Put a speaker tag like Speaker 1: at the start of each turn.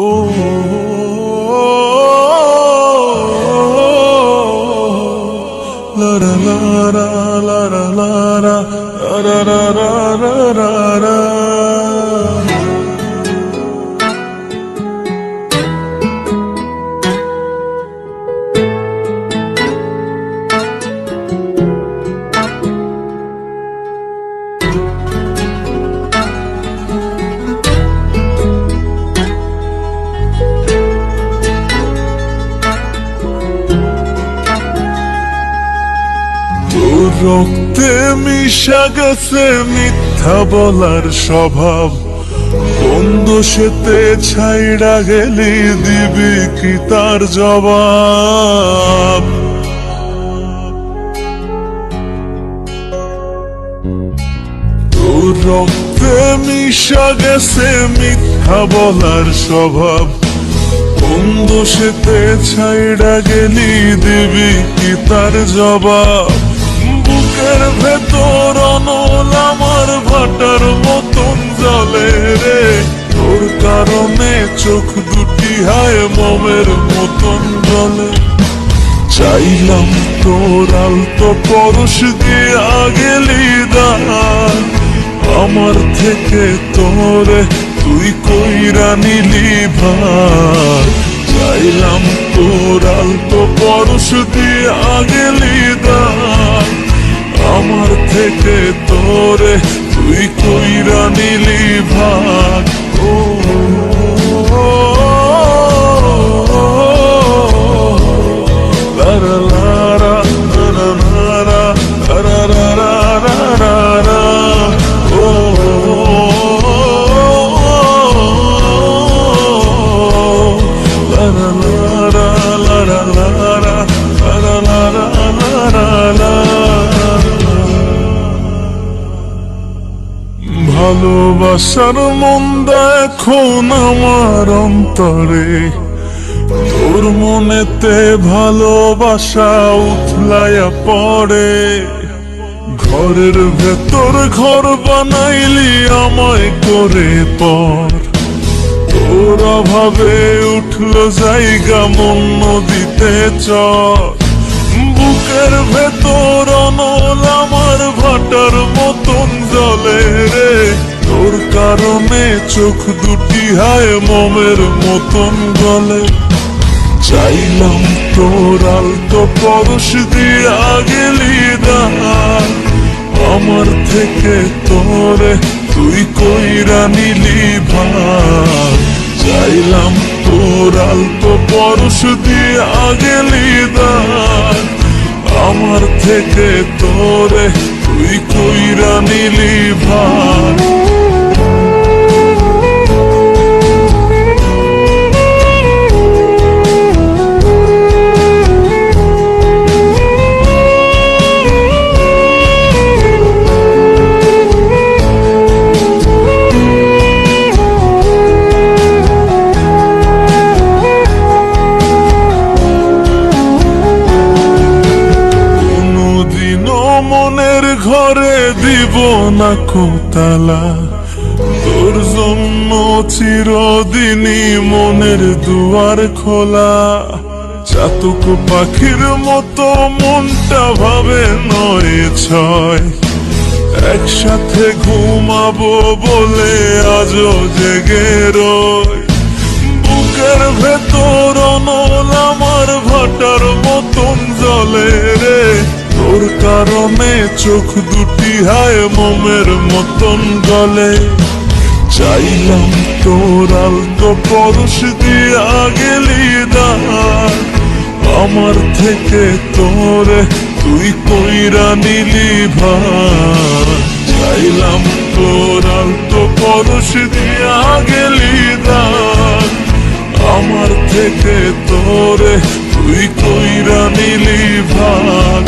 Speaker 1: La la la la la la la la la la la la la. রক্তে মিশা গেছে মিথ্যা বলার স্বভাব, কোন দোষেতে ছাইড়া গেলি দিবি কি তার জবাব? তোর রক্তে মিশা গেছে মিথ্যা বলার স্বভাব, কোন দোষেতে ছাইড়া গেলি দিবি কি তার জবাব? বুকের ভেতর অনল আমার ভাটার মতন জ্বলে রে, তোর কারণে চোখ দুটি হায় মোমের মতন জ্বলে। চাইলাম তোর আলতো পরশ দিয়া গেলি দান, আমার থেকে তোরে তুই কইরা নিলি ভার। চাইলাম তোর আলতো পরশ দিয়া গেলি দান, আমার থেকে তোরে তুই কইরা নিলি ভার। ও লারা লারা লারা লারা লারা লারা লারা। ও লারা লারা লারা লারা লারা লারা লারা। ভালোবাসার মন্দা এখন আমার অন্তরে, তোর মনেতে ভালোবাসা উথলাইয়া পড়ে। ঘরের ভেতর ঘর বানাইলি আমায় করে পর, তোর অভাবে উঠলো জায়গা মন নদীতে চর। বুকের ভেতর অনল আমার ভাটার মতন জ্বলে রে, তোর কারণে চোখ দুটি হায় মোমের মতন গলে। চাইলাম তোর আলতো পরশ দিয়া গেলি দান, আমার থেকে তোরে তুই কইরা নিলি ভার। চাইলাম তোর আলতো পরশ দিয়া গেলি দান, আমার থেকে তোরে তুই কইরা নিলি ভার। মনের ঘরে দিব না কোতালা, তোর জন্য চিরদিনই মনের দুয়ার খোলা। চাতক পাখির মতো মনটা ভাবে নয় ছয়, একসাথে ঘুমাবো বলে আজও জেগে রই। বুকের ভেতর অনল আমার ভাটার মতন জ্বলে রে, তোর কারণে চোখ দুটি হায় মোমের মতন গলে। চাইলাম তোর আলতো পরশ দিয়া গেলি দান, আমার থেকে তোরে তুই কইরা নিলি ভার। চাইলাম তোর আলতো পরশ দিয়া গেলি দান, আমার থেকে তোরে তুই কইরা নিলি ভার।